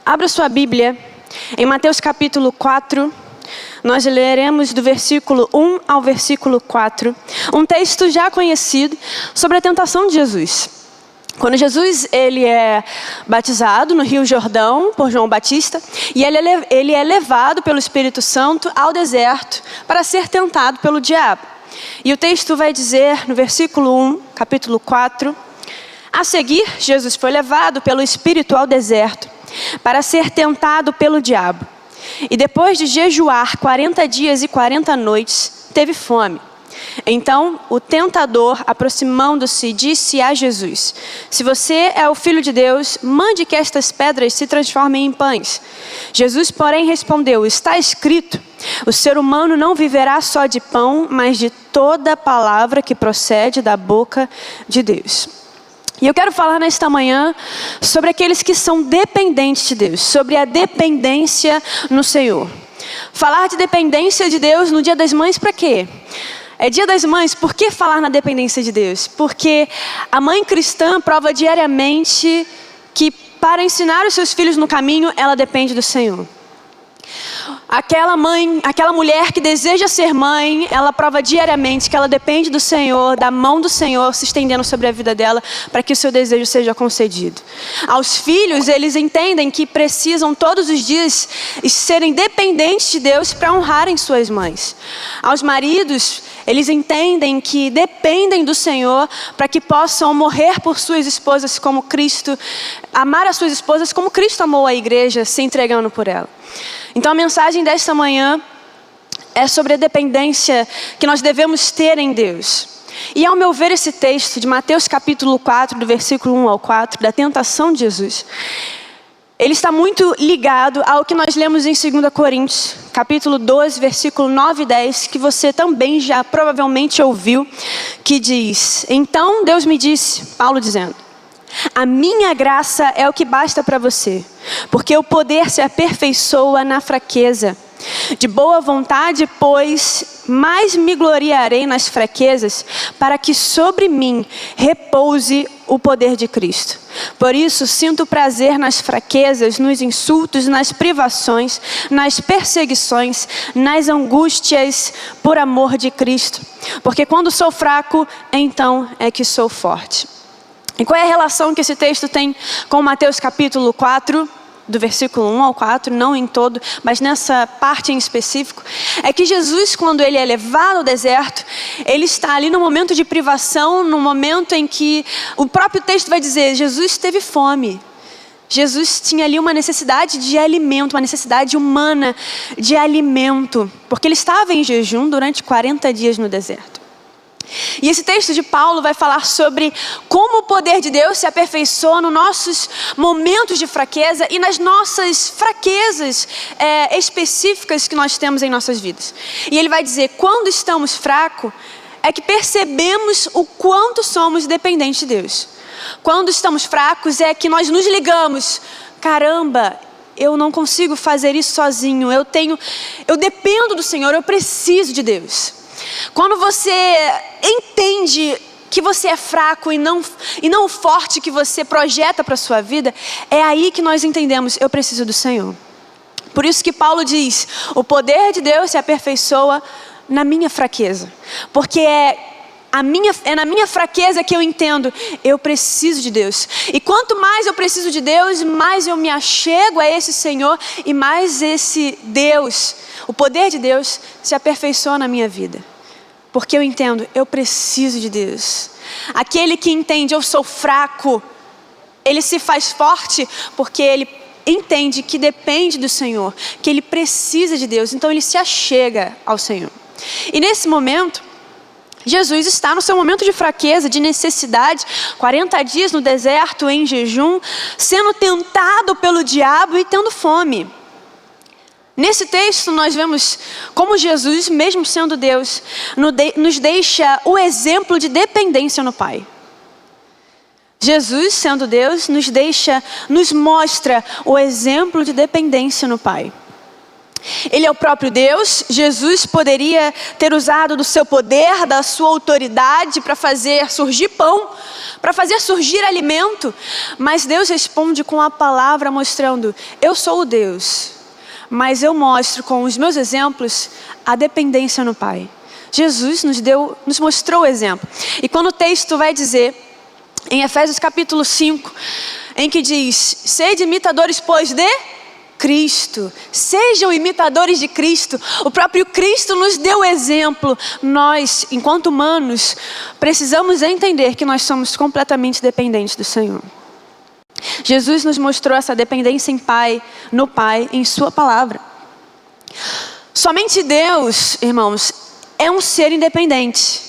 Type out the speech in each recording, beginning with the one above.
Abra sua Bíblia em Mateus capítulo 4. Nós leremos do versículo 1 ao versículo 4. Um texto já conhecido sobre a tentação de Jesus. Quando Jesus ele é batizado no Rio Jordão por João Batista. E ele é levado pelo Espírito Santo ao deserto para ser tentado pelo diabo. E o texto vai dizer no versículo 1, capítulo 4. A seguir, Jesus foi levado pelo Espírito ao deserto para ser tentado pelo diabo. E depois de jejuar 40 dias e 40 noites, teve fome. Então, o tentador, aproximando-se, disse a Jesus: se você é o Filho de Deus, mande que estas pedras se transformem em pães. Jesus, porém, respondeu: está escrito, o ser humano não viverá só de pão, mas de toda palavra que procede da boca de Deus. E eu quero falar nesta manhã sobre aqueles que são dependentes de Deus, sobre a dependência no Senhor. Falar de dependência de Deus no Dia das Mães para quê? É Dia das Mães, por que falar na dependência de Deus? Porque a mãe cristã prova diariamente que para ensinar os seus filhos no caminho, ela depende do Senhor. Aquela mulher que deseja ser mãe, ela prova diariamente que ela depende do Senhor, da mão do Senhor se estendendo sobre a vida dela, para que o seu desejo seja concedido. Aos filhos, eles entendem que precisam todos os dias serem dependentes de Deus para honrarem suas mães. Aos maridos, eles entendem que dependem do Senhor para que possam morrer por suas esposas como Cristo, amar as suas esposas como Cristo amou a igreja, se entregando por ela. Então a mensagem desta manhã é sobre a dependência que nós devemos ter em Deus. E ao meu ver esse texto de Mateus capítulo 4, do versículo 1 ao 4, da tentação de Jesus, ele está muito ligado ao que nós lemos em 2 Coríntios, capítulo 12, versículo 9 e 10, que você também já provavelmente ouviu, que diz: então Deus me disse, Paulo dizendo, a minha graça é o que basta para você, porque o poder se aperfeiçoa na fraqueza. De boa vontade, pois, mais me gloriarei nas fraquezas, para que sobre mim repouse o poder de Cristo. Por isso, sinto prazer nas fraquezas, nos insultos, nas privações, nas perseguições, nas angústias, por amor de Cristo. Porque quando sou fraco, então é que sou forte. E qual é a relação que esse texto tem com Mateus capítulo 4, do versículo 1 ao 4, não em todo, mas nessa parte em específico? É que Jesus, quando ele é levado ao deserto, ele está ali no momento de privação, no momento em que o próprio texto vai dizer, Jesus teve fome. Jesus tinha ali uma necessidade de alimento, uma necessidade humana de alimento, porque ele estava em jejum durante 40 dias no deserto. E esse texto de Paulo vai falar sobre como o poder de Deus se aperfeiçoa nos nossos momentos de fraqueza e nas nossas fraquezas específicas que nós temos em nossas vidas. E ele vai dizer, quando estamos fracos, é que percebemos o quanto somos dependentes de Deus. Quando estamos fracos é que nós nos ligamos, caramba, eu não consigo fazer isso sozinho, eu dependo do Senhor, eu preciso de Deus. Quando você entende que você é fraco e não o forte que você projeta para a sua vida, é aí que nós entendemos, eu preciso do Senhor. Por isso que Paulo diz, o poder de Deus se aperfeiçoa na minha fraqueza. Porque é na minha fraqueza que eu entendo, eu preciso de Deus. E quanto mais eu preciso de Deus, mais eu me achego a esse Senhor e mais esse Deus, o poder de Deus, se aperfeiçoa na minha vida. Porque eu entendo, eu preciso de Deus. Aquele que entende, eu sou fraco, ele se faz forte porque ele entende que depende do Senhor, que ele precisa de Deus, então ele se achega ao Senhor. E nesse momento, Jesus está no seu momento de fraqueza, de necessidade, 40 dias no deserto, em jejum, sendo tentado pelo diabo e tendo fome. Nesse texto nós vemos como Jesus, mesmo sendo Deus, nos deixa o exemplo de dependência no Pai. Jesus, sendo Deus, nos mostra o exemplo de dependência no Pai. Ele é o próprio Deus. Jesus poderia ter usado do seu poder, da sua autoridade para fazer surgir pão, para fazer surgir alimento. Mas Deus responde com a palavra mostrando: eu sou o Deus, mas eu mostro com os meus exemplos a dependência no Pai. Jesus nos mostrou o exemplo. E quando o texto vai dizer, em Efésios capítulo 5, em que diz: sede imitadores, pois, de Cristo. Sejam imitadores de Cristo. O próprio Cristo nos deu exemplo. Nós, enquanto humanos, precisamos entender que nós somos completamente dependentes do Senhor. Jesus nos mostrou essa dependência no Pai, em sua palavra. Somente Deus, irmãos, é um ser independente.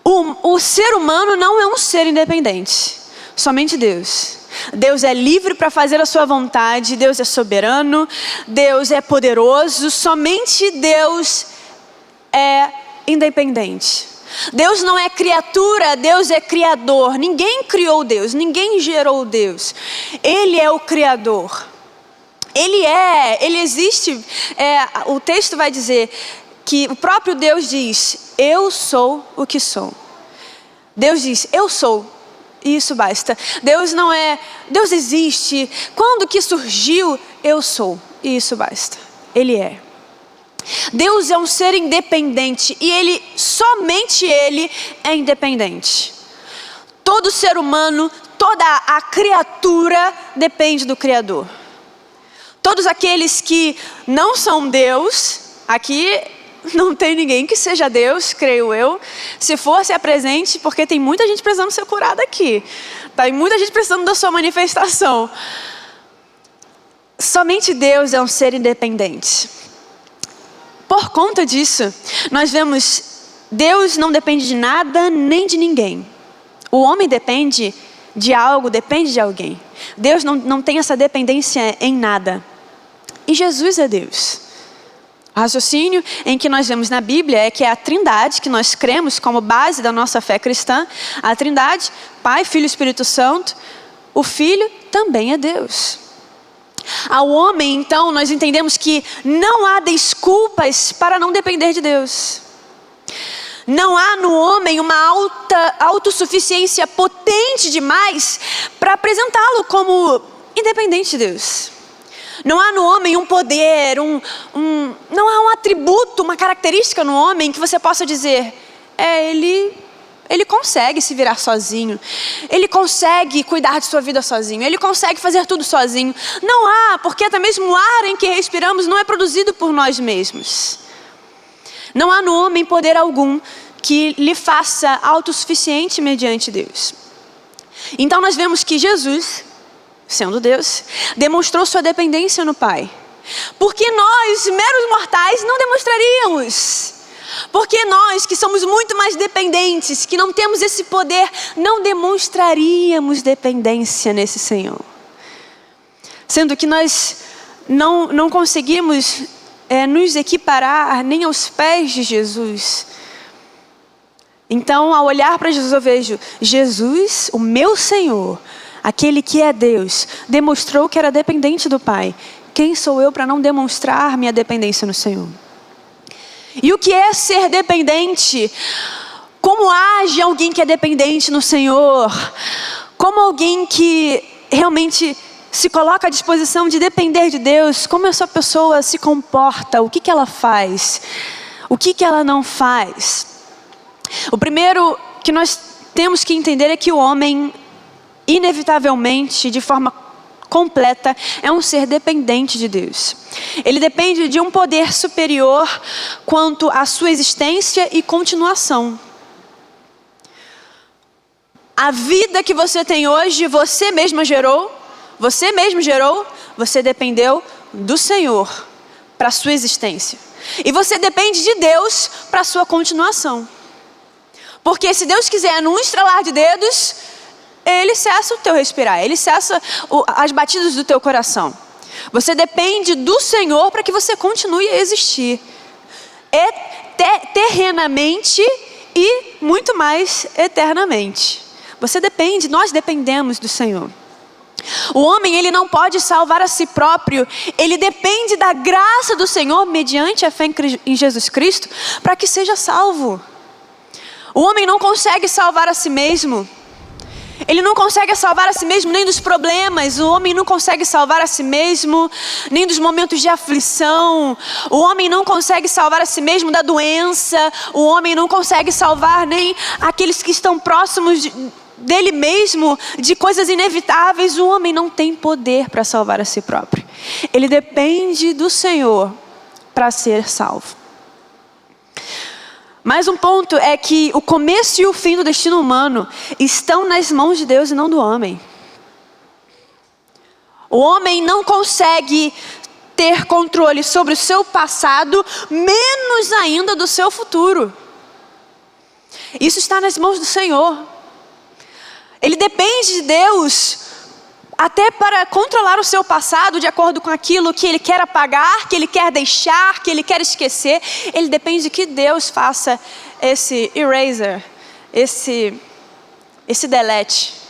O ser humano não é um ser independente. Somente Deus. Deus é livre para fazer a sua vontade. Deus é soberano. Deus é poderoso. Somente Deus é independente. Deus não é criatura, Deus é criador. Ninguém criou Deus, ninguém gerou Deus. Ele é o criador. Ele existe. O texto vai dizer que o próprio Deus diz: eu sou o que sou. Deus diz: eu sou. E isso basta. Deus existe. Quando que surgiu? Eu sou. E isso basta. Ele é. Deus é um ser independente e somente Ele é independente. Todo ser humano, toda a criatura depende do Criador. Todos aqueles que não são Deus, aqui não tem ninguém que seja Deus, creio eu. Se for, se apresente, porque tem muita gente precisando ser curada aqui. Tem muita gente precisando da sua manifestação. Somente Deus é um ser independente. Por conta disso, nós vemos, Deus não depende de nada nem de ninguém. O homem depende de algo, depende de alguém. Deus não tem essa dependência em nada. E Jesus é Deus. O raciocínio em que nós vemos na Bíblia é que é a Trindade, que nós cremos como base da nossa fé cristã. A Trindade, Pai, Filho e Espírito Santo. O Filho também é Deus. Ao homem, então, nós entendemos que não há desculpas para não depender de Deus. Não há no homem uma autossuficiência potente demais para apresentá-lo como independente de Deus. Não há no homem um poder, não há um atributo, uma característica no homem que você possa dizer: ele consegue se virar sozinho, ele consegue cuidar de sua vida sozinho, ele consegue fazer tudo sozinho. Não há, porque até mesmo o ar em que respiramos não é produzido por nós mesmos. Não há no homem poder algum que lhe faça autossuficiente mediante Deus. Então nós vemos que Jesus, sendo Deus, demonstrou sua dependência no Pai. Porque nós, meros mortais, não demonstraríamos. Porque nós, que somos muito mais dependentes, que não temos esse poder, não demonstraríamos dependência nesse Senhor. Sendo que nós não conseguimos nos equiparar nem aos pés de Jesus. Então, ao olhar para Jesus, eu vejo: Jesus, o meu Senhor, aquele que é Deus, demonstrou que era dependente do Pai. Quem sou eu para não demonstrar minha dependência no Senhor? E o que é ser dependente? Como age alguém que é dependente no Senhor? Como alguém que realmente se coloca à disposição de depender de Deus? Como essa pessoa se comporta? O que ela faz? O que ela não faz? O primeiro que nós temos que entender é que o homem, inevitavelmente, de forma completa, é um ser dependente de Deus. Ele depende de um poder superior quanto à sua existência e continuação. A vida que você tem hoje, você mesmo gerou, você dependeu do Senhor para a sua existência. E você depende de Deus para a sua continuação. Porque se Deus quiser, num estralar de dedos, Ele cessa o teu respirar, Ele cessa as batidas do teu coração. Você depende do Senhor para que você continue a existir. Terrenamente e muito mais eternamente. Nós dependemos do Senhor. O homem, ele não pode salvar a si próprio. Ele depende da graça do Senhor, mediante a fé em Jesus Cristo, para que seja salvo. O homem não consegue salvar a si mesmo. Ele não consegue salvar a si mesmo nem dos problemas. O homem não consegue salvar a si mesmo nem dos momentos de aflição. O homem não consegue salvar a si mesmo da doença. O homem não consegue salvar nem aqueles que estão próximos dele mesmo, de coisas inevitáveis. O homem não tem poder para salvar a si próprio. Ele depende do Senhor para ser salvo. Mas um ponto é que o começo e o fim do destino humano estão nas mãos de Deus e não do homem. O homem não consegue ter controle sobre o seu passado, menos ainda do seu futuro. Isso está nas mãos do Senhor. Ele depende de Deus até para controlar o seu passado de acordo com aquilo que ele quer apagar, que ele quer deixar, que ele quer esquecer. Ele depende de que Deus faça esse eraser, esse delete.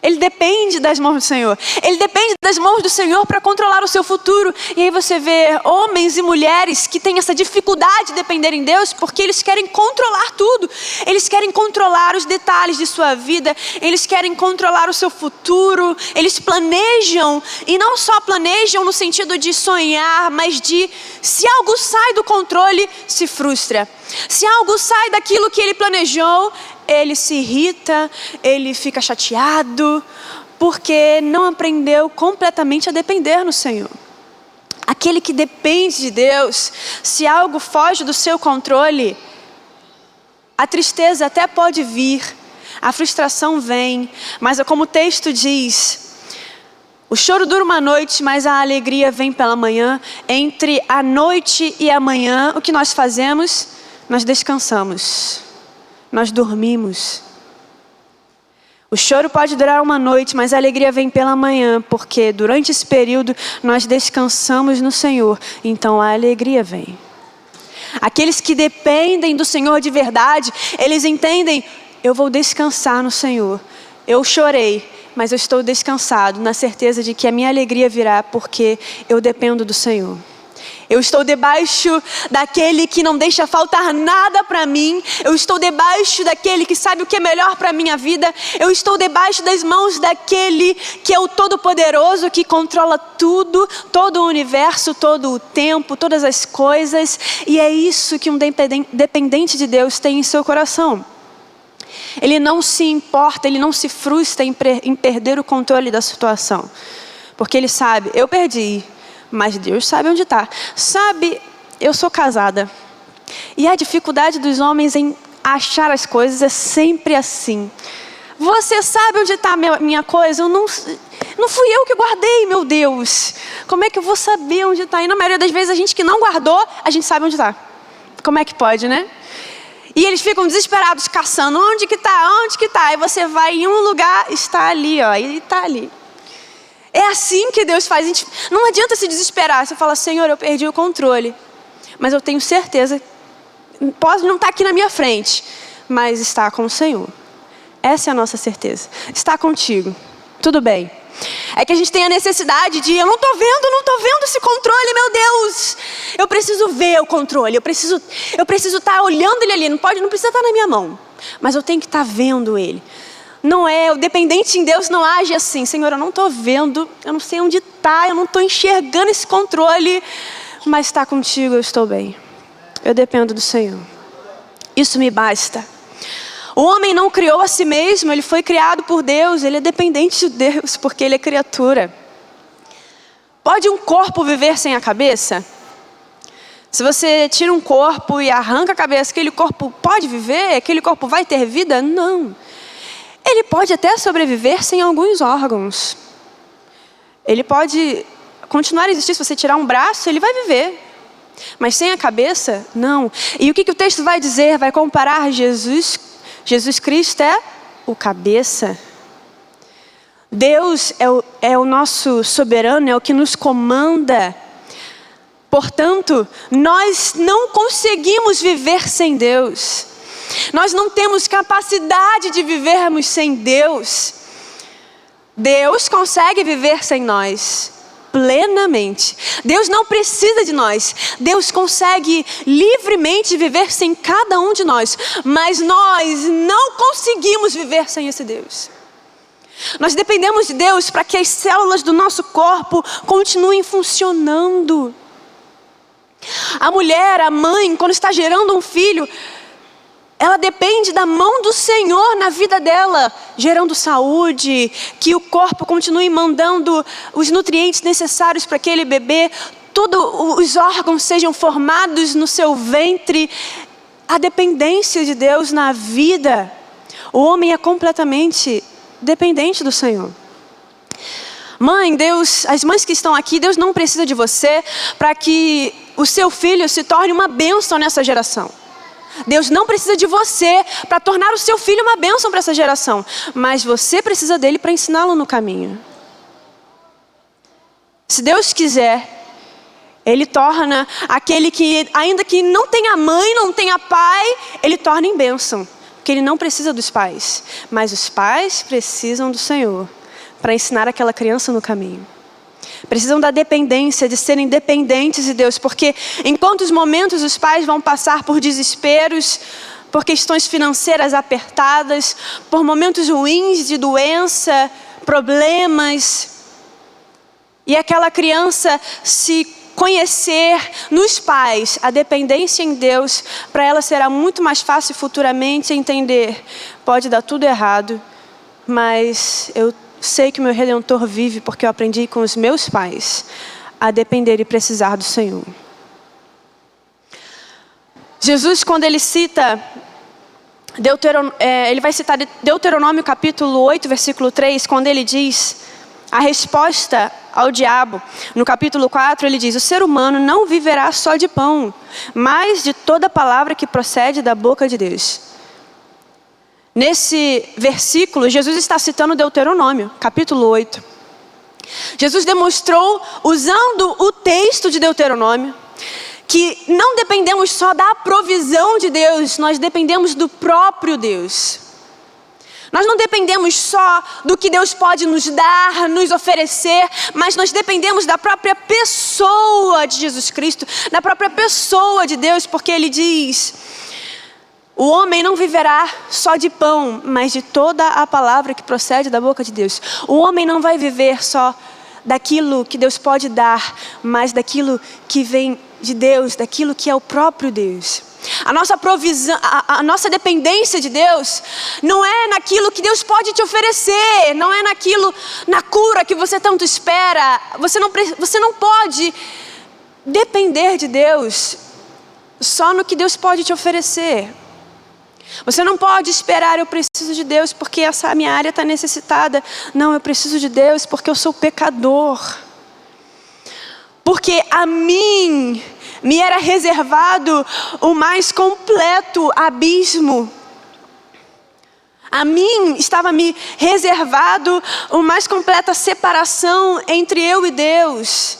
Ele depende das mãos do Senhor. Ele depende das mãos do Senhor para controlar o seu futuro. E aí você vê homens e mulheres que têm essa dificuldade de depender em Deus porque eles querem controlar tudo. Eles querem controlar os detalhes de sua vida. Eles querem controlar o seu futuro. Eles planejam. E não só planejam no sentido de sonhar, mas de se algo sai do controle, se frustra. Se algo sai daquilo que ele planejou, ele se irrita, ele fica chateado, porque não aprendeu completamente a depender no Senhor. Aquele que depende de Deus, se algo foge do seu controle, a tristeza até pode vir, a frustração vem, mas é como o texto diz: o choro dura uma noite, mas a alegria vem pela manhã. Entre a noite e a manhã, o que nós fazemos? Nós descansamos. Nós dormimos. O choro pode durar uma noite, mas a alegria vem pela manhã, porque durante esse período nós descansamos no Senhor, então a alegria vem. Aqueles que dependem do Senhor de verdade, eles entendem: eu vou descansar no Senhor. Eu chorei, mas eu estou descansado, na certeza de que a minha alegria virá, porque eu dependo do Senhor. Eu estou debaixo daquele que não deixa faltar nada para mim. Eu estou debaixo daquele que sabe o que é melhor para a minha vida. Eu estou debaixo das mãos daquele que é o Todo-Poderoso, que controla tudo, todo o universo, todo o tempo, todas as coisas. E é isso que um dependente de Deus tem em seu coração. Ele não se importa, ele não se frustra em perder o controle da situação. Porque ele sabe: eu perdi, mas Deus sabe onde está. Sabe, eu sou casada. E a dificuldade dos homens em achar as coisas é sempre assim. Você sabe onde está a minha coisa? Não fui eu que guardei, meu Deus. Como é que eu vou saber onde está? E na maioria das vezes a gente que não guardou, a gente sabe onde está. Como é que pode, né? E eles ficam desesperados, caçando. Onde que está? Onde que está? E você vai em um lugar, está ali, ó. E está ali. É assim que Deus faz. Não adianta se desesperar. Você fala: Senhor, eu perdi o controle, mas eu tenho certeza, pode não estar aqui na minha frente, mas está com o Senhor. Essa é a nossa certeza. Está contigo. Tudo bem. É que a gente tem a necessidade de: eu não estou vendo esse controle, meu Deus. Eu preciso ver o controle. Eu preciso estar olhando ele ali. Não precisa estar na minha mão, mas eu tenho que estar vendo ele. Não é, o dependente em Deus não age assim: Senhor, eu não estou vendo, eu não sei onde está, eu não estou enxergando esse controle, mas está contigo, eu estou bem. Eu dependo do Senhor. Isso me basta. O homem não criou a si mesmo, ele foi criado por Deus, ele é dependente de Deus, porque ele é criatura. Pode um corpo viver sem a cabeça? Se você tira um corpo e arranca a cabeça, aquele corpo pode viver? Aquele corpo vai ter vida? Não. Ele pode até sobreviver sem alguns órgãos. Ele pode continuar a existir. Se você tirar um braço, ele vai viver. Mas sem a cabeça, não. E o que o texto vai dizer? Vai comparar Jesus Cristo é o cabeça. Deus é o nosso soberano, é o que nos comanda. Portanto, nós não conseguimos viver sem Deus. Nós não temos capacidade de vivermos sem Deus. Deus consegue viver sem nós plenamente. Deus não precisa de nós. Deus consegue livremente viver sem cada um de nós. Mas nós não conseguimos viver sem esse Deus. Nós dependemos de Deus para que as células do nosso corpo continuem funcionando. A mulher, a mãe, quando está gerando um filho, ela depende da mão do Senhor na vida dela, gerando saúde, que o corpo continue mandando os nutrientes necessários para aquele bebê, todos os órgãos sejam formados no seu ventre. A dependência de Deus na vida, o homem é completamente dependente do Senhor. Mãe, Deus, as mães que estão aqui, Deus não precisa de você para que o seu filho se torne uma bênção nessa geração. Deus não precisa de você para tornar o seu filho uma bênção para essa geração. Mas você precisa dele para ensiná-lo no caminho. Se Deus quiser, Ele torna aquele que, ainda que não tenha mãe, não tenha pai, Ele torna em bênção. Porque Ele não precisa dos pais. Mas os pais precisam do Senhor para ensinar aquela criança no caminho. Precisam da dependência, de serem dependentes de Deus, porque em quantos momentos os pais vão passar por desesperos, por questões financeiras apertadas, por momentos ruins de doença, problemas, e aquela criança se conhecer nos pais a dependência em Deus, para ela será muito mais fácil futuramente entender, pode dar tudo errado, mas eu sei que o meu Redentor vive porque eu aprendi com os meus pais a depender e precisar do Senhor. Jesus, quando ele cita ele vai citar Deuteronômio capítulo 8, versículo 3, quando ele diz a resposta ao diabo. No capítulo 4 ele diz: o ser humano não viverá só de pão, mas de toda palavra que procede da boca de Deus. Nesse versículo, Jesus está citando Deuteronômio, capítulo 8. Jesus demonstrou, usando o texto de Deuteronômio, que não dependemos só da provisão de Deus, nós dependemos do próprio Deus. Nós não dependemos só do que Deus pode nos dar, nos oferecer, mas nós dependemos da própria pessoa de Jesus Cristo, da própria pessoa de Deus, porque Ele diz: o homem não viverá só de pão, mas de toda a palavra que procede da boca de Deus. O homem não vai viver só daquilo que Deus pode dar, mas daquilo que vem de Deus, daquilo que é o próprio Deus. A nossa provisão, a nossa dependência de Deus não é naquilo que Deus pode te oferecer, não é na cura que você tanto espera. Você não pode depender de Deus só no que Deus pode te oferecer. Você não pode esperar, eu preciso de Deus porque essa minha área está necessitada. Não, eu preciso de Deus porque eu sou pecador. Porque a mim me era reservado o mais completo abismo. A mim estava me reservado a mais completa separação entre eu e Deus.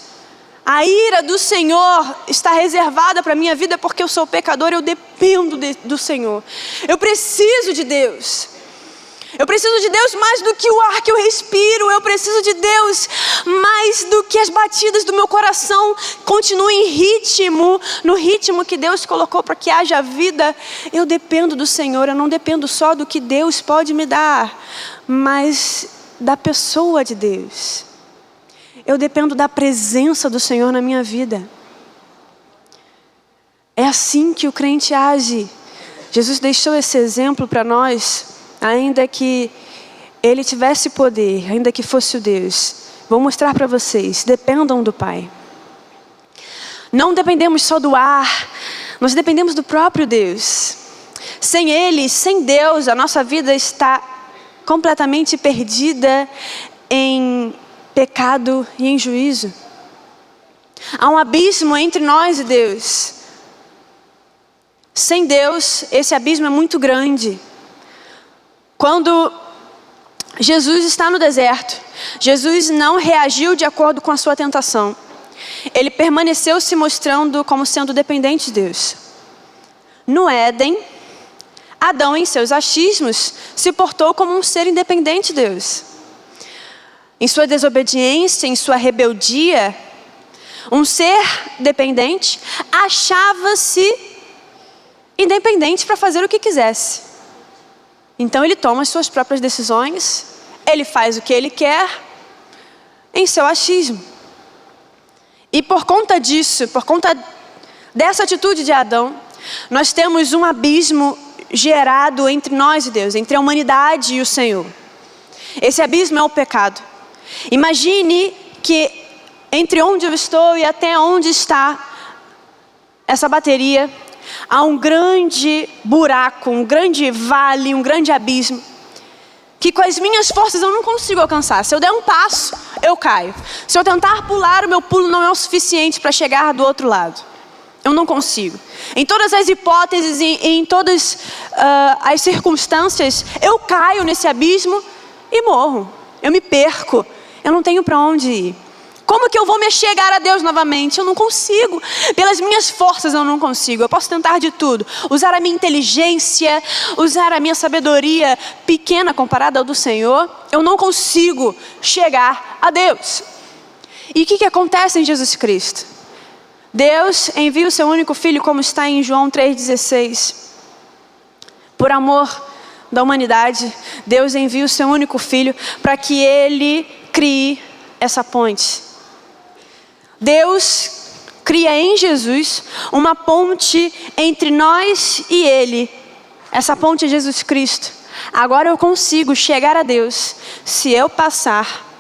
A ira do Senhor está reservada para a minha vida porque eu sou pecador, eu dependo do Senhor. Eu preciso de Deus. Eu preciso de Deus mais do que o ar que eu respiro. Eu preciso de Deus mais do que as batidas do meu coração continuem em ritmo, no ritmo que Deus colocou para que haja vida. Eu dependo do Senhor, eu não dependo só do que Deus pode me dar, mas da pessoa de Deus. Eu dependo da presença do Senhor na minha vida. É assim que o crente age. Jesus deixou esse exemplo para nós, ainda que Ele tivesse poder, ainda que fosse o Deus. Vou mostrar para vocês, dependam do Pai. Não dependemos só do ar, nós dependemos do próprio Deus. Sem Ele, sem Deus, a nossa vida está completamente perdida em pecado e em juízo. Há um abismo entre nós e Deus. Sem Deus, esse abismo é muito grande. Quando Jesus está no deserto, Jesus não reagiu de acordo com a sua tentação. Ele permaneceu se mostrando como sendo dependente de Deus. No Éden, Adão, em seus achismos, se portou como um ser independente de Deus. em sua desobediência, em sua rebeldia, um ser dependente achava-se independente para fazer o que quisesse. Então ele toma as suas próprias decisões, ele faz o que ele quer em seu achismo. E por conta disso, por conta dessa atitude de Adão, nós temos um abismo gerado entre nós e Deus, entre a humanidade e o Senhor. Esse abismo é o pecado. Imagine que entre onde eu estou e até onde está essa bateria, há um grande buraco, um grande vale, um grande abismo, que com as minhas forças eu não consigo alcançar. Se eu der um passo, eu caio. Se eu tentar pular, o meu pulo não é o suficiente para chegar do outro lado. Eu não consigo. Em todas as hipóteses e em todas as circunstâncias, eu caio nesse abismo e morro. Eu me perco. Eu não tenho para onde ir. Como que eu vou me chegar a Deus novamente? Eu não consigo. Pelas minhas forças eu não consigo. Eu posso tentar de tudo. Usar a minha inteligência, usar a minha sabedoria pequena comparada ao do Senhor. Eu não consigo chegar a Deus. E o que acontece em Jesus Cristo? Deus envia o seu único filho, como está em João 3,16. Por amor da humanidade, Deus envia o seu único filho para que ele crie essa ponte. Deus cria em Jesus uma ponte entre nós e ele. Essa ponte é Jesus Cristo. Agora eu consigo chegar a Deus se eu passar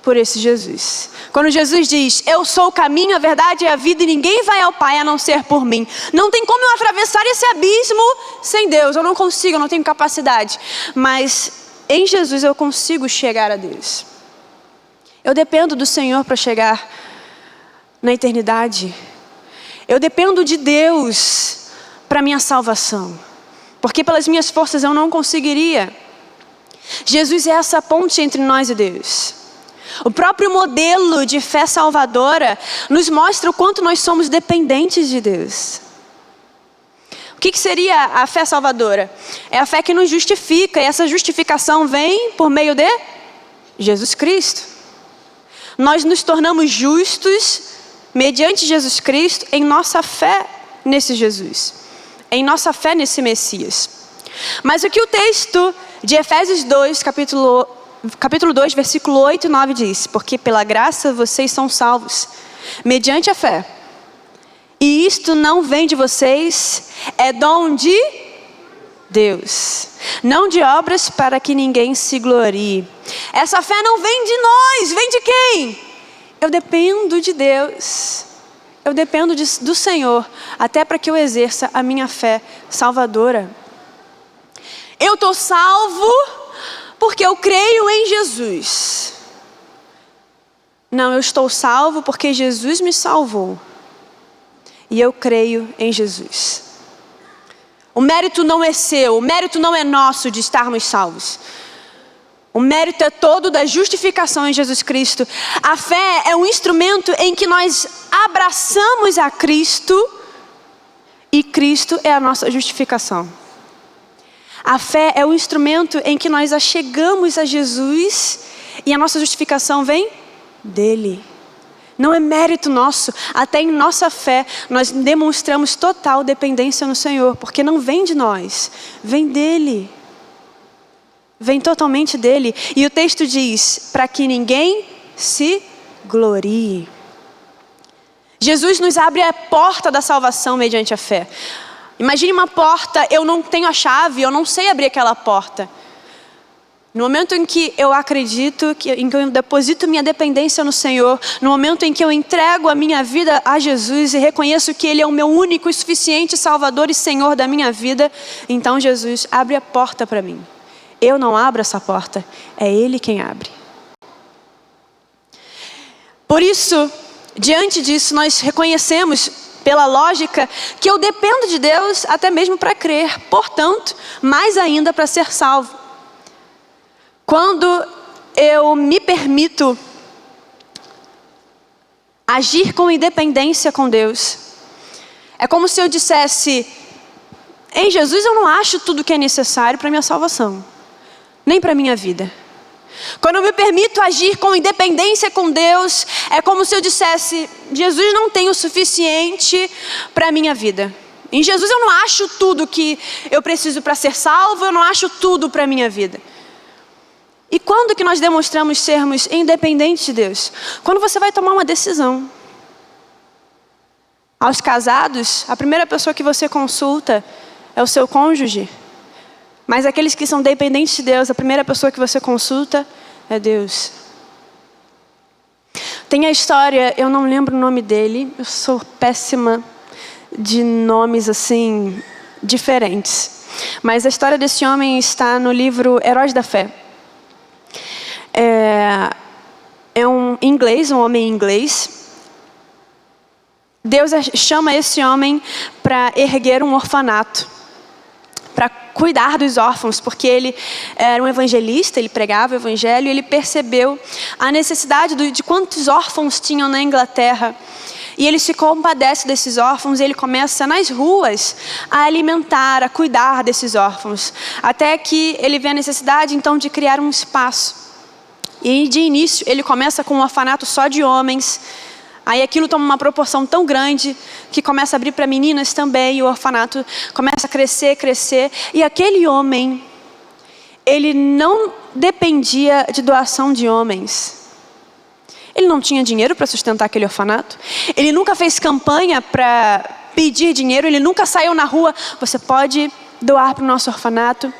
por esse Jesus. Quando Jesus diz, eu sou o caminho, a verdade e a vida, e ninguém vai ao Pai a não ser por mim. Não tem como eu atravessar esse abismo sem Deus. Eu não consigo, eu não tenho capacidade. Mas em Jesus eu consigo chegar a Deus. Eu dependo do Senhor para chegar na eternidade. Eu dependo de Deus para minha salvação. Porque pelas minhas forças eu não conseguiria. Jesus é essa ponte entre nós e Deus. O próprio modelo de fé salvadora nos mostra o quanto nós somos dependentes de Deus. O que seria a fé salvadora? É a fé que nos justifica, e essa justificação vem por meio de Jesus Cristo. Nós nos tornamos justos mediante Jesus Cristo em nossa fé nesse Jesus, em nossa fé nesse Messias. Mas o que o texto de Efésios 2, capítulo 2, versículo 8 e 9 diz: porque pela graça vocês são salvos, mediante a fé. E isto não vem de vocês, é dom de Deus, não de obras para que ninguém se glorie. Essa fé não vem de nós, vem de quem? Eu dependo de Deus, eu dependo do Senhor, até para que eu exerça a minha fé salvadora. Eu estou salvo porque eu creio em Jesus. Não, eu estou salvo porque Jesus me salvou. E eu creio em Jesus. O mérito não é seu, o mérito não é nosso de estarmos salvos. O mérito é todo da justificação em Jesus Cristo. A fé é um instrumento em que nós abraçamos a Cristo e Cristo é a nossa justificação. A fé é o instrumento em que nós achegamos a Jesus e a nossa justificação vem dele. Não é mérito nosso. Até em nossa fé nós demonstramos total dependência no Senhor, porque não vem de nós, vem dele. Vem totalmente dele. E o texto diz, para que ninguém se glorie. Jesus nos abre a porta da salvação mediante a fé. Imagine uma porta, eu não tenho a chave, eu não sei abrir aquela porta. No momento em que eu acredito, em que eu deposito minha dependência no Senhor, no momento em que eu entrego a minha vida a Jesus e reconheço que Ele é o meu único e suficiente Salvador e Senhor da minha vida, então Jesus abre a porta para mim. Eu não abro essa porta, é Ele quem abre. Por isso, diante disso, nós reconhecemos pela lógica que eu dependo de Deus até mesmo para crer, portanto, mais ainda para ser salvo. Quando eu me permito agir com independência com Deus, é como se eu dissesse, em Jesus eu não acho tudo que é necessário para minha salvação, nem para minha vida. Quando eu me permito agir com independência com Deus, é como se eu dissesse: Jesus não tem o suficiente para a minha vida. Em Jesus eu não acho tudo que eu preciso para ser salvo, eu não acho tudo para a minha vida. E quando que nós demonstramos sermos independentes de Deus? Quando você vai tomar uma decisão. Aos casados, a primeira pessoa que você consulta é o seu cônjuge. Mas aqueles que são dependentes de Deus, a primeira pessoa que você consulta é Deus. Tem a história, eu não lembro o nome dele, eu sou péssima de nomes assim, diferentes. Mas a história desse homem está no livro Heróis da Fé. É um inglês, um homem inglês. Deus chama esse homem para erguer um orfanato, para cuidar dos órfãos, porque ele era um evangelista, ele pregava o evangelho, e ele percebeu a necessidade de quantos órfãos tinham na Inglaterra. E ele se compadece desses órfãos, e ele começa nas ruas a alimentar, a cuidar desses órfãos. Até que ele vê a necessidade então de criar um espaço. E de início ele começa com um orfanato só de homens. Aí aquilo toma uma proporção tão grande que começa a abrir para meninas também. E o orfanato começa a crescer, crescer. E aquele homem, ele não dependia de doação de homens. Ele não tinha dinheiro para sustentar aquele orfanato. Ele nunca fez campanha para pedir dinheiro. Ele nunca saiu na rua: você pode doar para o nosso orfanato.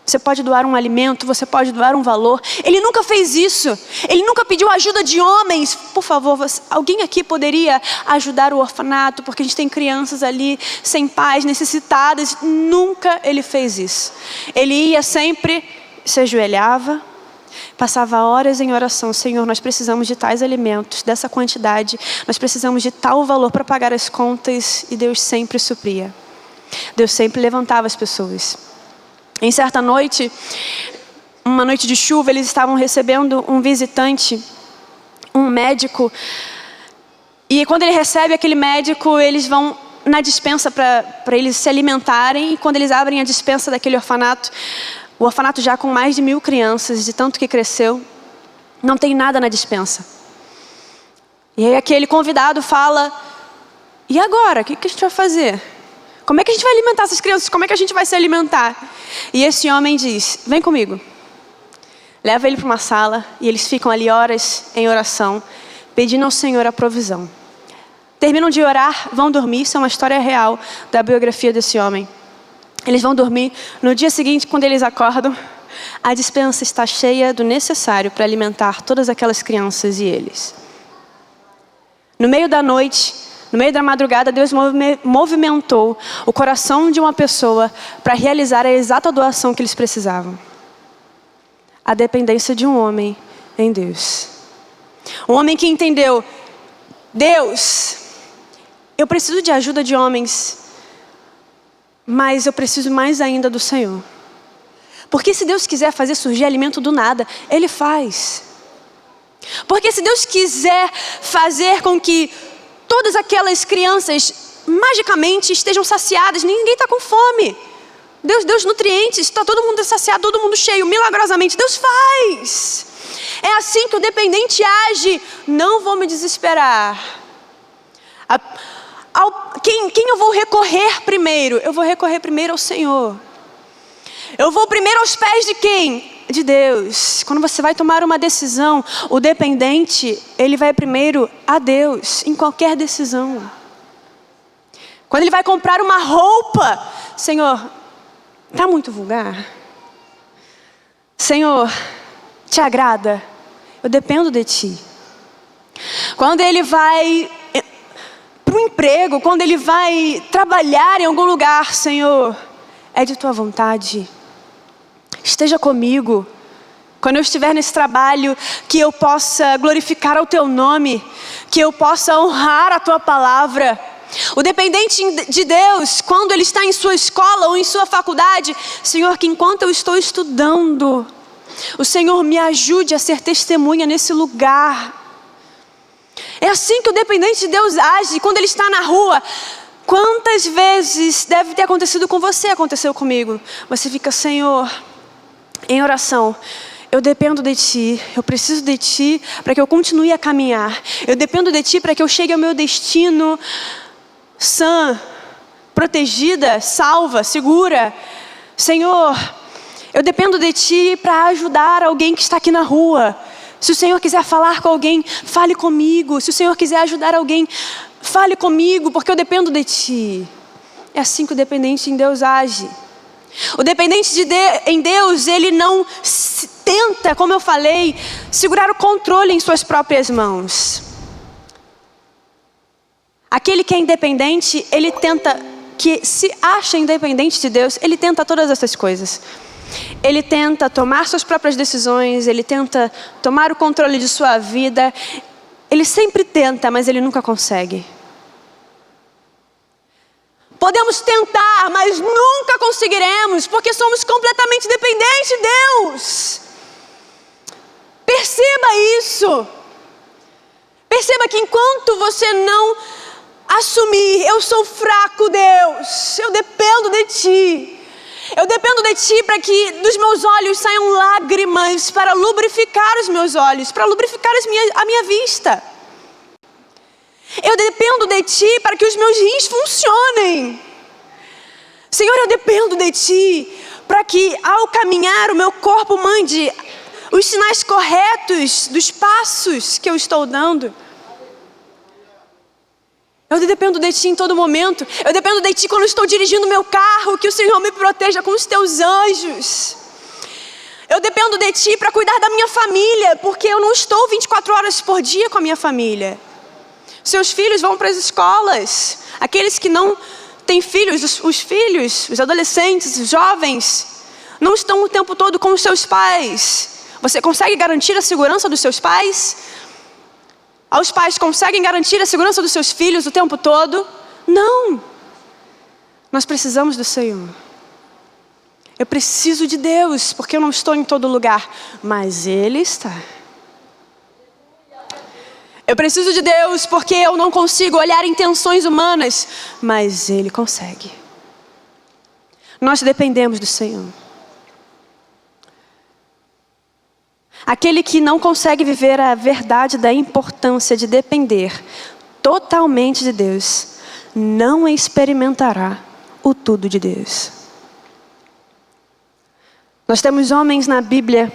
Você pode doar um alimento, você pode doar um valor. Ele nunca fez isso. Ele nunca pediu ajuda de homens. Por favor, alguém aqui poderia ajudar o orfanato? Porque a gente tem crianças ali sem pais, necessitadas. Nunca ele fez isso. Ele ia sempre, se ajoelhava, passava horas em oração. Senhor, nós precisamos de tais alimentos, dessa quantidade. Nós precisamos de tal valor para pagar as contas. E Deus sempre supria. Deus sempre levantava as pessoas. Em certa noite, uma noite de chuva, eles estavam recebendo um visitante, um médico. E quando ele recebe aquele médico, eles vão na despensa para eles se alimentarem. E quando eles abrem a despensa daquele orfanato, o orfanato já com mais de 1000 crianças, de tanto que cresceu, não tem nada na despensa. E aí aquele convidado fala: e agora? O que a gente vai fazer? Como é que a gente vai alimentar essas crianças? Como é que a gente vai se alimentar? E esse homem diz: vem comigo. Leva ele para uma sala e eles ficam ali horas em oração, pedindo ao Senhor a provisão. Terminam de orar, vão dormir. Isso é uma história real da biografia desse homem. Eles vão dormir. No dia seguinte, quando eles acordam, a despensa está cheia do necessário para alimentar todas aquelas crianças e eles. No meio da noite, no meio da madrugada, Deus movimentou o coração de uma pessoa para realizar a exata doação que eles precisavam. A dependência de um homem em Deus. Um homem que entendeu: Deus, eu preciso de ajuda de homens, mas eu preciso mais ainda do Senhor. Porque se Deus quiser fazer surgir alimento do nada, Ele faz. Porque se Deus quiser fazer com que todas aquelas crianças magicamente estejam saciadas, ninguém está com fome. Deus deu os nutrientes, está todo mundo saciado, todo mundo cheio, milagrosamente. Deus faz. É assim que o dependente age. Não vou me desesperar. Quem eu vou recorrer primeiro? Eu vou recorrer primeiro ao Senhor. Eu vou primeiro aos pés de quem? De Deus. Quando você vai tomar uma decisão, o dependente, ele vai primeiro a Deus, em qualquer decisão. Quando ele vai comprar uma roupa: Senhor, está muito vulgar? Senhor, te agrada? Eu dependo de Ti. Quando ele vai para o emprego, quando ele vai trabalhar em algum lugar: Senhor, é de Tua vontade. Esteja comigo. Quando eu estiver nesse trabalho, que eu possa glorificar ao Teu nome, que eu possa honrar a Tua palavra. O dependente de Deus, quando ele está em sua escola ou em sua faculdade: Senhor, que enquanto eu estou estudando, o Senhor me ajude a ser testemunha nesse lugar. É assim que o dependente de Deus age quando ele está na rua. Quantas vezes deve ter acontecido com você, aconteceu comigo. Você fica: Senhor, em oração, Eu dependo de Ti, eu preciso de Ti para que eu continue a caminhar. Eu dependo de Ti para que eu chegue ao meu destino sã, protegida, salva, segura. Senhor, eu dependo de Ti para ajudar alguém que está aqui na rua. Se o Senhor quiser falar com alguém, fale comigo. Se o Senhor quiser ajudar alguém, fale comigo, porque eu dependo de Ti. É assim que o dependente em Deus age. O dependente em Deus, ele não tenta, como eu falei, segurar o controle em suas próprias mãos. Aquele que é independente, ele tenta, que se acha independente de Deus, ele tenta todas essas coisas. Ele tenta tomar suas próprias decisões, ele tenta tomar o controle de sua vida. Ele sempre tenta, mas ele nunca consegue. Podemos tentar, mas nunca conseguiremos, porque somos completamente dependentes de Deus. Perceba isso. Perceba que enquanto você não assumir, eu sou fraco, Deus, eu dependo de Ti. Eu dependo de Ti para que dos meus olhos saiam lágrimas para lubrificar os meus olhos, para lubrificar a minha vista. Eu dependo de Ti para que os meus rins funcionem. Senhor, eu dependo de Ti para que ao caminhar o meu corpo mande os sinais corretos dos passos que eu estou dando. Eu dependo de Ti em todo momento. Eu dependo de Ti quando estou dirigindo o meu carro, que o Senhor me proteja com os Teus anjos. Eu dependo de Ti para cuidar da minha família, porque eu não estou 24 horas por dia com a minha família. Seus filhos vão para as escolas. Aqueles que não têm filhos, os filhos, os adolescentes, os jovens, não estão o tempo todo com os seus pais. Você consegue garantir a segurança dos seus pais? Os pais conseguem garantir a segurança dos seus filhos o tempo todo? Não. Nós precisamos do Senhor. Eu preciso de Deus, porque eu não estou em todo lugar, mas Ele está. Eu preciso de Deus porque eu não consigo olhar intenções humanas, mas Ele consegue. Nós dependemos do Senhor. Aquele que não consegue viver a verdade da importância de depender totalmente de Deus, não experimentará o tudo de Deus. Nós temos homens na Bíblia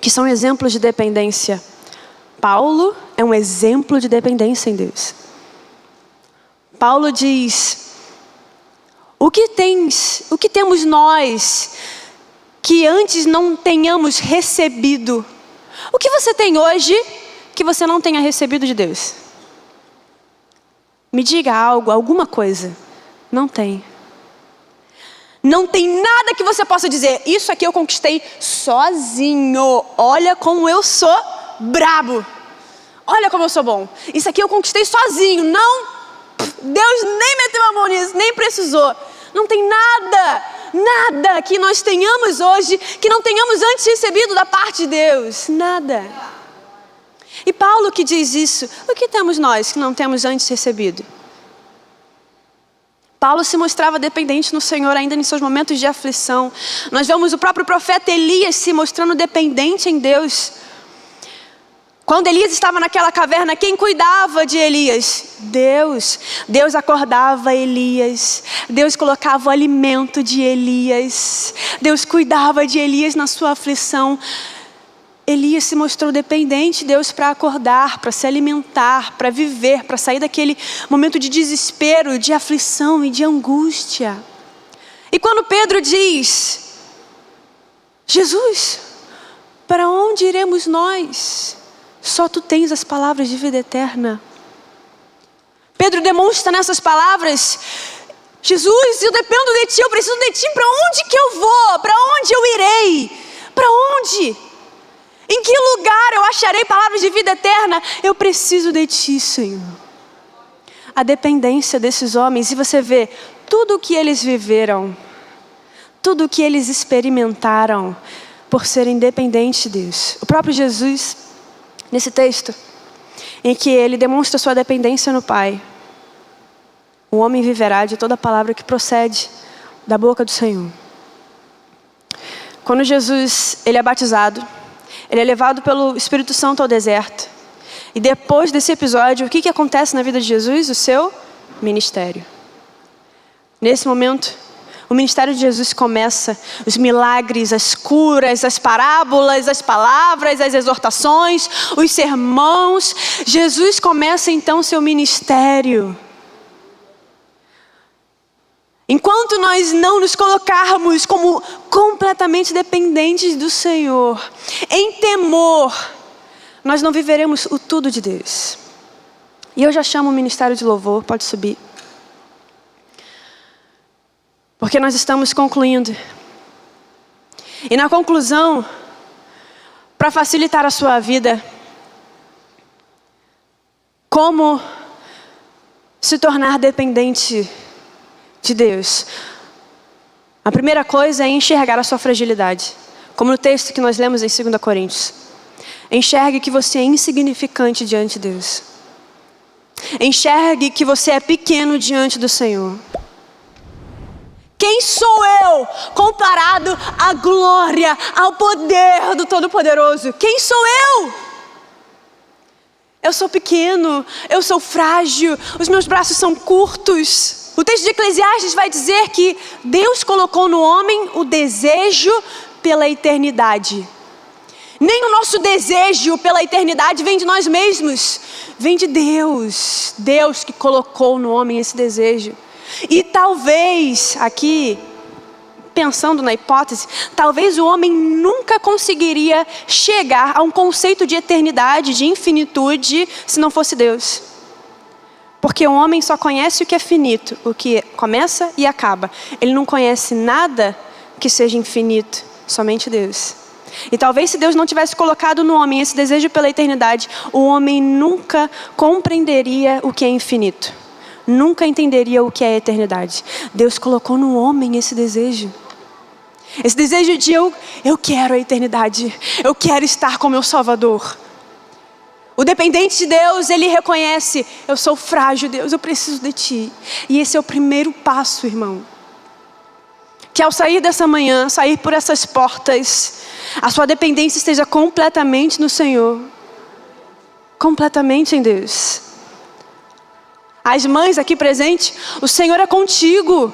que são exemplos de dependência. Paulo é um exemplo de dependência em Deus. Paulo diz: o que temos nós que antes não tenhamos recebido? O que você tem hoje que você não tenha recebido de Deus? Me diga algo, alguma coisa. Não tem. Não tem nada que você possa dizer: isso aqui eu conquistei sozinho. Olha como eu sou brabo. Olha como eu sou bom. Isso aqui eu conquistei sozinho. Não, Deus nem meteu a mão nisso, nem precisou. Não tem nada que nós tenhamos hoje que não tenhamos antes recebido da parte de Deus. Nada. E Paulo que diz isso, o que temos nós que não temos antes recebido? Paulo se mostrava dependente no Senhor ainda em seus momentos de aflição. Nós vemos o próprio profeta Elias se mostrando dependente em Deus. Quando Elias estava naquela caverna, quem cuidava de Elias? Deus. Deus acordava Elias. Deus colocava o alimento de Elias. Deus cuidava de Elias na sua aflição. Elias se mostrou dependente de Deus para acordar, para se alimentar, para viver, para sair daquele momento de desespero, de aflição e de angústia. E quando Pedro diz: Jesus, para onde iremos nós? Só Tu tens as palavras de vida eterna. Pedro demonstra nessas palavras: Jesus, eu dependo de Ti, eu preciso de Ti. Para onde que eu vou? Para onde eu irei? Para onde? Em que lugar eu acharei palavras de vida eterna? Eu preciso de Ti, Senhor. A dependência desses homens, e você vê tudo o que eles viveram, tudo o que eles experimentaram por serem dependentes de Deus. O próprio Jesus, nesse texto, em que ele demonstra sua dependência no Pai, o homem viverá de toda palavra que procede da boca do Senhor. Quando Jesus ele é batizado, ele é levado pelo Espírito Santo ao deserto. E depois desse episódio, o que acontece na vida de Jesus? O seu ministério. Nesse momento, o ministério de Jesus começa. Os milagres, as curas, as parábolas, as palavras, as exortações, os sermões. Jesus começa então seu ministério. Enquanto nós não nos colocarmos como completamente dependentes do Senhor, em temor, nós não viveremos o tudo de Deus. E eu já chamo o ministério de louvor, pode subir. Porque nós estamos concluindo. E na conclusão, para facilitar a sua vida, como se tornar dependente de Deus? A primeira coisa é enxergar a sua fragilidade. Como no texto que nós lemos em 2 Coríntios. Enxergue que você é insignificante diante de Deus. Enxergue que você é pequeno diante do Senhor. Quem sou eu comparado à glória, ao poder do Todo-Poderoso? Quem sou eu? Eu sou pequeno, eu sou frágil, os meus braços são curtos. O texto de Eclesiastes vai dizer que Deus colocou no homem o desejo pela eternidade. Nem o nosso desejo pela eternidade vem de nós mesmos, vem de Deus. Deus que colocou no homem esse desejo. E talvez, aqui, pensando na hipótese, talvez o homem nunca conseguiria chegar a um conceito de eternidade, de infinitude, se não fosse Deus. Porque o homem só conhece o que é finito, o que começa e acaba. Ele não conhece nada que seja infinito, somente Deus. E talvez se Deus não tivesse colocado no homem esse desejo pela eternidade, o homem nunca compreenderia o que é infinito. Nunca entenderia o que é eternidade. Deus colocou no homem esse desejo. Esse desejo de eu quero a eternidade. Eu quero estar com meu Salvador. O dependente de Deus, ele reconhece, eu sou frágil, Deus, eu preciso de Ti. E esse é o primeiro passo, irmão. Que ao sair dessa manhã, sair por essas portas, a sua dependência esteja completamente no Senhor. Completamente em Deus. As mães aqui presentes, o Senhor é contigo.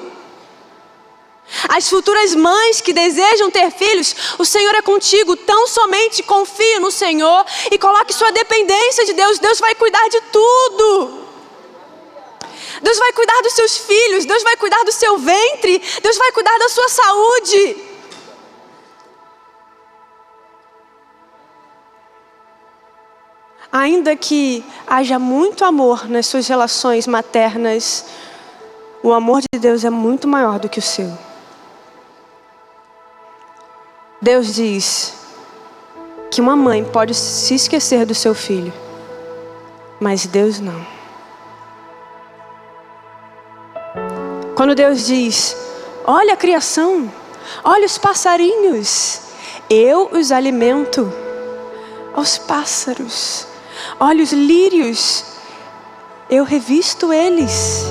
As futuras mães que desejam ter filhos, o Senhor é contigo. Tão somente confie no Senhor e coloque sua dependência de Deus. Deus vai cuidar de tudo. Deus vai cuidar dos seus filhos. Deus vai cuidar do seu ventre. Deus vai cuidar da sua saúde. Ainda que haja muito amor nas suas relações maternas, o amor de Deus é muito maior do que o seu. Deus diz que uma mãe pode se esquecer do seu filho, mas Deus não. Quando Deus diz, olha a criação, olha os passarinhos, eu os alimento, aos pássaros, olha os lírios, eu revisto eles,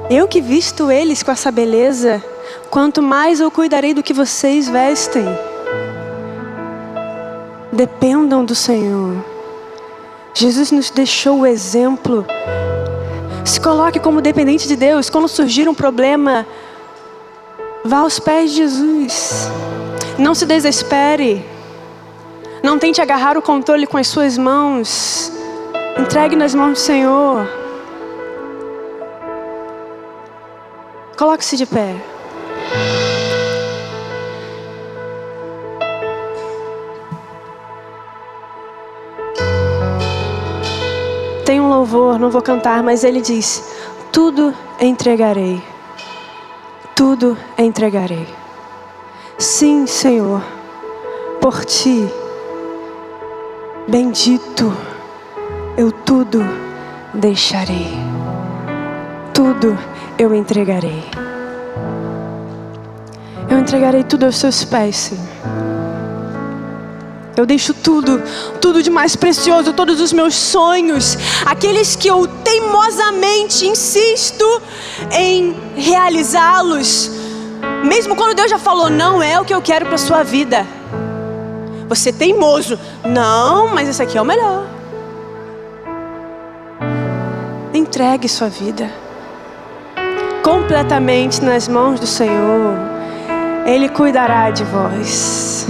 eu que visto eles com essa beleza, quanto mais eu cuidarei do que vocês vestem. Dependam do Senhor. Jesus nos deixou o exemplo. Se coloque como dependente de Deus. Quando surgir um problema, vá aos pés de Jesus. Não se desespere. Não tente agarrar o controle com as suas mãos. Entregue nas mãos do Senhor. Coloque-se de pé. Tem um louvor, não vou cantar, mas ele diz, tudo entregarei. Tudo entregarei. Sim, Senhor, por Ti, bendito, eu tudo deixarei. Tudo eu entregarei. Eu entregarei tudo aos Seus pés, Senhor. Eu deixo tudo, tudo de mais precioso, todos os meus sonhos, aqueles que eu teimosamente insisto em realizá-los, mesmo quando Deus já falou, não é o que eu quero para a sua vida. Você é teimoso. Não, mas esse aqui é o melhor. Entregue sua vida completamente nas mãos do Senhor. Ele cuidará de vós.